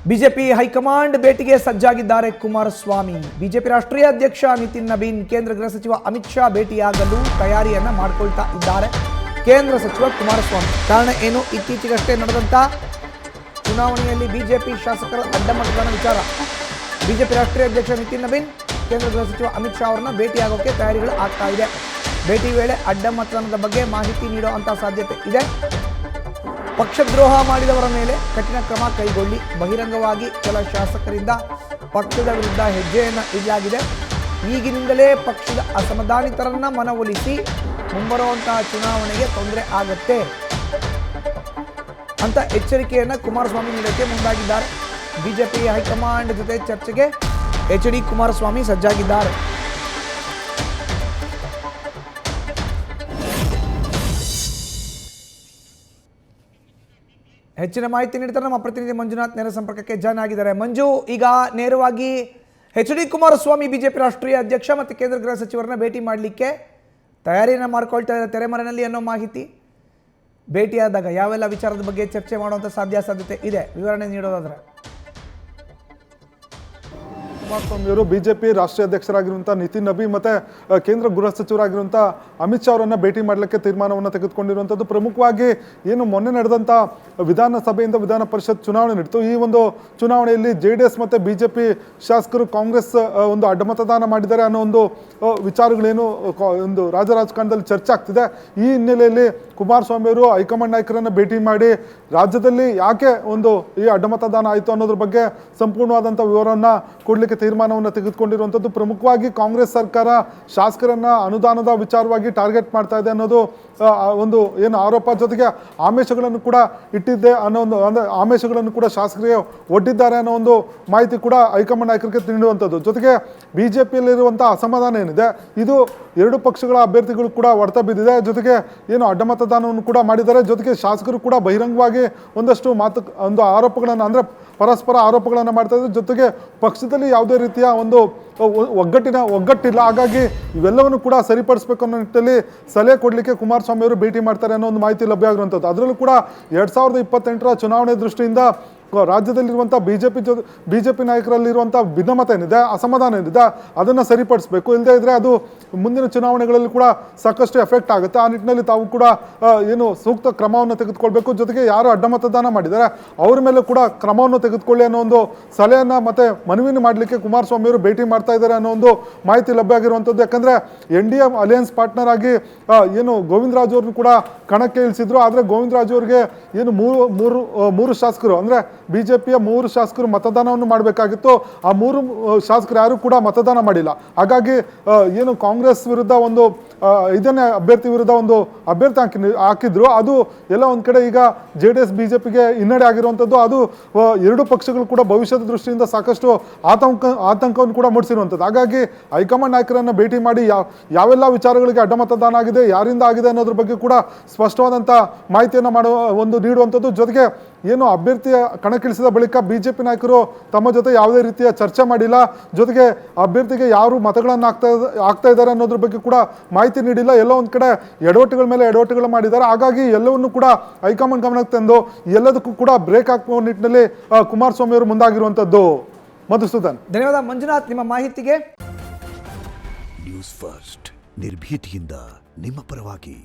BJP high command ಭೇಟಿಗೆ ಸಜ್ಜಾಗಿದ್ದಾರೆ Kumaraswamy. BJP ರಾಷ್ಟ್ರೀಯ ಅಧ್ಯಕ್ಷ ನಿತಿನ್ ನಬೀನ್ ಕೇಂದ್ರ ಗೃಹ ಸಚಿವ ಅಮಿತ್ ಶಾ ಭೇಟಿಯಾಗಲು ತಯಾರಿಯನ್ನ ಮಾಡಿಕೊಳ್ತಾ ಇದ್ದಾರೆ ಕೇಂದ್ರ ಸಚಿವ ಕುಮಾರಸ್ವಾಮಿ. ಕಾರಣ ಏನು? ಇತ್ತೀಚೆಗಷ್ಟೇ ನಡೆದಂತ ಚುನಾವಣೆಯಲ್ಲಿ ಬಿಜೆಪಿ ಶಾಸಕರ ಅಡ್ಡಮತದಾನ ವಿಚಾರ. ಬಿಜೆಪಿ ರಾಷ್ಟ್ರೀಯ ಅಧ್ಯಕ್ಷ ನಿತಿನ್ ನಬೀನ್ ಕೇಂದ್ರ ಗೃಹ ಸಚಿವ ಅಮಿತ್ ಶಾ ಅವರನ್ನ ಭೇಟಿಯಾಗೋಕೆ ತಯಾರಿಗಳು ಆಗ್ತಾ ಇದೆ. ಭೇಟಿ ವೇಳೆ ಅಡ್ಡಮತದಾನದ ಬಗ್ಗೆ ಮಾಹಿತಿ ನೀಡುವಂತಹ ಸಾಧ್ಯತೆ ಇದೆ. ಪಕ್ಷದ್ರೋಹ ಮಾಡಿದವರ ಮೇಲೆ ಕಠಿಣ ಕ್ರಮ ಕೈಗೊಳ್ಳಿ. ಬಹಿರಂಗವಾಗಿ ಕೆಲ ಶಾಸಕರಿಂದ ಪಕ್ಷದ ವಿರುದ್ಧ ಹೆಜ್ಜೆಯನ್ನು ಇಡಲಾಗಿದೆ. ಈಗಿನಿಂದಲೇ ಪಕ್ಷದ ಅಸಮಾಧಾನಿತರನ್ನ ಮನವೊಲಿಸಿ ಮುಂಬರುವಂತಹ ಚುನಾವಣೆಗೆ ತೊಂದರೆ ಆಗತ್ತೆ ಅಂತ ಎಚ್ಚರಿಕೆಯನ್ನು ಕುಮಾರಸ್ವಾಮಿ ನೀಡಕ್ಕೆ ಮುಂದಾಗಿದ್ದಾರೆ. ಬಿಜೆಪಿ ಹೈಕಮಾಂಡ್ ಜೊತೆ ಚರ್ಚೆಗೆ ಎಚ್.ಡಿ. ಕುಮಾರಸ್ವಾಮಿ ಸಜ್ಜಾಗಿದ್ದಾರೆ. ಹೆಚ್ಚಿನ ಮಾಹಿತಿ ನೀಡ್ತಾರೆ ನಮ್ಮ ಪ್ರತಿನಿಧಿ ಮಂಜುನಾಥ್ ನೇರ ಸಂಪರ್ಕಕ್ಕೆ ಜಾಯ್ನ್ ಆಗಿದ್ದಾರೆ. ಮಂಜು, ಈಗ ನೇರವಾಗಿ ಎಚ್.ಡಿ. ಕುಮಾರಸ್ವಾಮಿ ಬಿಜೆಪಿ ರಾಷ್ಟ್ರೀಯ ಅಧ್ಯಕ್ಷ ಮತ್ತು ಕೇಂದ್ರ ಗೃಹ ಸಚಿವರನ್ನ ಭೇಟಿ ಮಾಡಲಿಕ್ಕೆ ತಯಾರಿಯನ್ನು ಮಾಡ್ಕೊಳ್ತಾ ಇದ್ದಾರೆ ತೆರೆಮರೆಯಲ್ಲಿ ಅನ್ನೋ ಮಾಹಿತಿ. ಭೇಟಿಯಾದಾಗ ಯಾವೆಲ್ಲ ವಿಚಾರದ ಬಗ್ಗೆ ಚರ್ಚೆ ಮಾಡುವಂಥ ಸಾಧ್ಯತೆ ಇದೆ, ವಿವರಣೆ ನೀಡೋದಾದ್ರೆ? ಕುಮಾರಸ್ವಾಮಿಯವರು ಬಿಜೆಪಿ ರಾಷ್ಟ್ರೀಯ ಅಧ್ಯಕ್ಷರಾಗಿರುವಂಥ ನಿತಿನ್ ನಬೀನ್ ಮತ್ತು ಕೇಂದ್ರ ಗೃಹ ಸಚಿವರಾಗಿರುವಂಥ ಅಮಿತ್ ಶಾ ಅವರನ್ನು ಭೇಟಿ ಮಾಡಲಿಕ್ಕೆ ತೀರ್ಮಾನವನ್ನು ತೆಗೆದುಕೊಂಡಿರುವಂಥದ್ದು. ಪ್ರಮುಖವಾಗಿ ಏನು ಮೊನ್ನೆ ನಡೆದಂಥ ವಿಧಾನಸಭೆಯಿಂದ ವಿಧಾನ ಪರಿಷತ್ ಚುನಾವಣೆ ನಡೆಯಿತು. ಈ ಒಂದು ಚುನಾವಣೆಯಲ್ಲಿ JDS ಮತ್ತು ಬಿಜೆಪಿ ಶಾಸಕರು ಕಾಂಗ್ರೆಸ್ ಒಂದು ಅಡ್ಡಮತದಾನ ಮಾಡಿದ್ದಾರೆ ಅನ್ನೋ ಒಂದು ವಿಚಾರಗಳೇನು ಒಂದು ರಾಜಕಾರಣದಲ್ಲಿ ಚರ್ಚೆ ಆಗ್ತಿದೆ. ಈ ಹಿನ್ನೆಲೆಯಲ್ಲಿ ಕುಮಾರಸ್ವಾಮಿಯವರು ಹೈಕಮಾಂಡ್ ನಾಯಕರನ್ನು ಭೇಟಿ ಮಾಡಿ ರಾಜ್ಯದಲ್ಲಿ ಯಾಕೆ ಒಂದು ಈ ಅಡ್ಡಮತದಾನ ಆಯಿತು ಅನ್ನೋದ್ರ ಬಗ್ಗೆ ಸಂಪೂರ್ಣವಾದಂಥ ವಿವರವನ್ನು ಕೊಡಲಿಕ್ಕೆ ತೀರ್ಮಾನವನ್ನು ತೆಗೆದುಕೊಂಡಿರುವಂಥದ್ದು. ಪ್ರಮುಖವಾಗಿ ಕಾಂಗ್ರೆಸ್ ಸರ್ಕಾರ ಶಾಸಕರನ್ನ ಅನುದಾನದ ವಿಚಾರವಾಗಿ ಟಾರ್ಗೆಟ್ ಮಾಡ್ತಾ ಇದೆ ಅನ್ನೋದು ಒಂದು ಏನು ಆರೋಪ, ಜೊತೆಗೆ ಆಮಿಷಗಳನ್ನು ಕೂಡ ಇಟ್ಟಿದ್ದೆ ಅನ್ನೋ ಒಂದು ಅಂದರೆ ಆಮಿಷಗಳನ್ನು ಕೂಡ ಶಾಸಕರಿಗೆ ಒಡ್ಡಿದ್ದಾರೆ ಅನ್ನೋ ಒಂದು ಮಾಹಿತಿ ಕೂಡ ಹೈಕಮಾಂಡ್ ನಾಯಕರಿಗೆ ನೀಡುವಂಥದ್ದು. ಜೊತೆಗೆ ಬಿಜೆಪಿಯಲ್ಲಿರುವಂಥ ಅಸಮಾಧಾನ ಏನಿದೆ ಇದು ಎರಡು ಪಕ್ಷಗಳ ಅಭ್ಯರ್ಥಿಗಳು ಕೂಡ ಹೊಡೆತ ಬಿದ್ದಿದೆ. ಜೊತೆಗೆ ಏನು ಅಡ್ಡಮತದಾನವನ್ನು ಕೂಡ ಮಾಡಿದ್ದಾರೆ. ಜೊತೆಗೆ ಶಾಸಕರು ಕೂಡ ಬಹಿರಂಗವಾಗಿ ಒಂದಷ್ಟು ಆರೋಪಗಳನ್ನು ಅಂದರೆ ಪರಸ್ಪರ ಆರೋಪಗಳನ್ನು ಮಾಡ್ತಾ ಇದ್ದಾರೆ. ಜೊತೆಗೆ ಪಕ್ಷದಲ್ಲಿ ಯಾವುದೇ ರೀತಿಯ ಒಂದು ಒಗ್ಗಟ್ಟಿಲ್ಲ. ಹಾಗಾಗಿ ಇವೆಲ್ಲವನ್ನು ಕೂಡ ಸರಿಪಡಿಸಬೇಕು ಅನ್ನೋ ನಿಟ್ಟಿನಲ್ಲಿ ಸಲಹೆ ಕೊಡಲಿಕ್ಕೆ ಕುಮಾರಸ್ವಾಮಿ ಅವರು ಭೇಟಿ ಮಾಡ್ತಾರೆ ಅನ್ನೋ ಒಂದು ಮಾಹಿತಿ ಲಭ್ಯ ಆಗಿರುವಂಥದ್ದು. ಅದರಲ್ಲೂ ಕೂಡ 2028ರ ಚುನಾವಣೆ ದೃಷ್ಟಿಯಿಂದ ರಾಜ್ಯದಲ್ಲಿರುವಂಥ ಬಿಜೆಪಿ ನಾಯಕರಲ್ಲಿರುವಂಥ ಭಿನ್ನಮತ ಏನಿದೆ, ಅಸಮಾಧಾನ ಏನಿದೆ, ಅದನ್ನು ಸರಿಪಡಿಸಬೇಕು. ಇಲ್ಲದೇ ಇದ್ದರೆ ಅದು ಮುಂದಿನ ಚುನಾವಣೆಗಳಲ್ಲಿ ಕೂಡ ಸಾಕಷ್ಟು ಎಫೆಕ್ಟ್ ಆಗುತ್ತೆ. ಆ ನಿಟ್ಟಿನಲ್ಲಿ ತಾವು ಕೂಡ ಏನು ಸೂಕ್ತ ಕ್ರಮವನ್ನು ತೆಗೆದುಕೊಳ್ಬೇಕು. ಜೊತೆಗೆ ಯಾರು ಅಡ್ಡಮತದಾನ ಮಾಡಿದ್ದಾರೆ ಅವ್ರ ಮೇಲೆ ಕೂಡ ಕ್ರಮವನ್ನು ತೆಗೆದುಕೊಳ್ಳಿ ಅನ್ನೋ ಒಂದು ಸಲಹೆಯನ್ನು ಮತ್ತು ಮನವಿಯನ್ನು ಮಾಡಲಿಕ್ಕೆ ಕುಮಾರಸ್ವಾಮಿ ಅವರು ಭೇಟಿ ಮಾಡ್ತಾ ಇದ್ದಾರೆ ಅನ್ನೋ ಒಂದು ಮಾಹಿತಿ ಲಭ್ಯ ಆಗಿರುವಂಥದ್ದು. ಯಾಕಂದರೆ NDA ಅಲಯನ್ಸ್ ಪಾರ್ಟ್ನರ್ ಆಗಿ ಏನು ಗೋವಿಂದರಾಜು ಅವ್ರನ್ನ ಕೂಡ ಕಣಕ್ಕೆ ಇಳಿಸಿದ್ರು. ಆದರೆ ಗೋವಿಂದರಾಜು ಅವರಿಗೆ ಏನು ಮೂರು ಶಾಸಕರು ಅಂದರೆ ಬಿಜೆಪಿಯ 3 ಶಾಸಕರು ಮತದಾನವನ್ನು ಮಾಡಬೇಕಾಗಿತ್ತು. ಆ 3 ಶಾಸಕರು ಯಾರು ಕೂಡ ಮತದಾನ ಮಾಡಿಲ್ಲ. ಹಾಗಾಗಿ ಏನು ಕಾಂಗ್ರೆಸ್ ವಿರುದ್ಧ ಒಂದು 5ನೇ ಅಭ್ಯರ್ಥಿ ವಿರುದ್ಧ ಒಂದು ಅಭ್ಯರ್ಥಿ ಹಾಕಿದ್ರು. ಅದು ಎಲ್ಲ ಒಂದು ಕಡೆ ಈಗ JDS ಬಿಜೆಪಿಗೆ ಹಿನ್ನಡೆ ಆಗಿರುವಂಥದ್ದು. ಅದು ಎರಡು ಪಕ್ಷಗಳು ಕೂಡ ಭವಿಷ್ಯದ ದೃಷ್ಟಿಯಿಂದ ಸಾಕಷ್ಟು ಆತಂಕವನ್ನು ಕೂಡ ಮೂಡಿಸಿರುವಂಥದ್ದು. ಹಾಗಾಗಿ ಹೈಕಮಾಂಡ್ ನಾಯಕರನ್ನು ಭೇಟಿ ಮಾಡಿ ಯಾವೆಲ್ಲ ವಿಚಾರಗಳಿಗೆ ಅಡ್ಡಮತದಾನ ಆಗಿದೆ, ಯಾರಿಂದ ಆಗಿದೆ ಅನ್ನೋದ್ರ ಬಗ್ಗೆ ಕೂಡ ಸ್ಪಷ್ಟವಾದಂಥ ಮಾಹಿತಿಯನ್ನು ನೀಡುವಂಥದ್ದು. ಜೊತೆಗೆ ಏನು ಅಭ್ಯರ್ಥಿಯ ಕಣಕ್ಕಿಳಿಸಿದ ಬಳಿಕ ಬಿಜೆಪಿ ನಾಯಕರು ತಮ್ಮ ಜೊತೆ ಯಾವುದೇ ರೀತಿಯ ಚರ್ಚೆ ಮಾಡಿಲ್ಲ. ಜೊತೆಗೆ ಅಭ್ಯರ್ಥಿಗೆ ಯಾರು ಮತಗಳನ್ನು ಹಾಕ್ತಾ ಇದ್ದಾರೆ ಅನ್ನೋದ್ರ ಬಗ್ಗೆ ಕೂಡ ಮಾಹಿತಿ ನೀಡಿಲ್ಲ. ಎಲ್ಲೋ ಒಂದು ಕಡೆ ಎಡವಟ್ಟುಗಳ ಮೇಲೆ ಎಡವಟ್ಟುಗಳು ಮಾಡಿದ್ದಾರೆ. ಹಾಗಾಗಿ ಎಲ್ಲವನ್ನು ಕೂಡ ಹೈಕಮಾಂಡ್ ಗಮನಕ್ಕೆ ತಂದು ಎಲ್ಲದಕ್ಕೂ ಕೂಡ ಬ್ರೇಕ್ ಹಾಕುವ ನಿಟ್ಟಿನಲ್ಲಿ ಕುಮಾರಸ್ವಾಮಿ ಅವರು ಮುಂದಾಗಿರುವಂಥದ್ದು. ಮಧುಸೂದನ್, ಧನ್ಯವಾದ ಮಂಜುನಾಥ್ ನಿಮ್ಮ ಮಾಹಿತಿಗೆ. ನ್ಯೂಸ್ ಫಸ್ಟ್ ನಿರ್ಭೀತಿಯಿಂದ ನಿಮ್ಮ ಪರವಾಗಿ.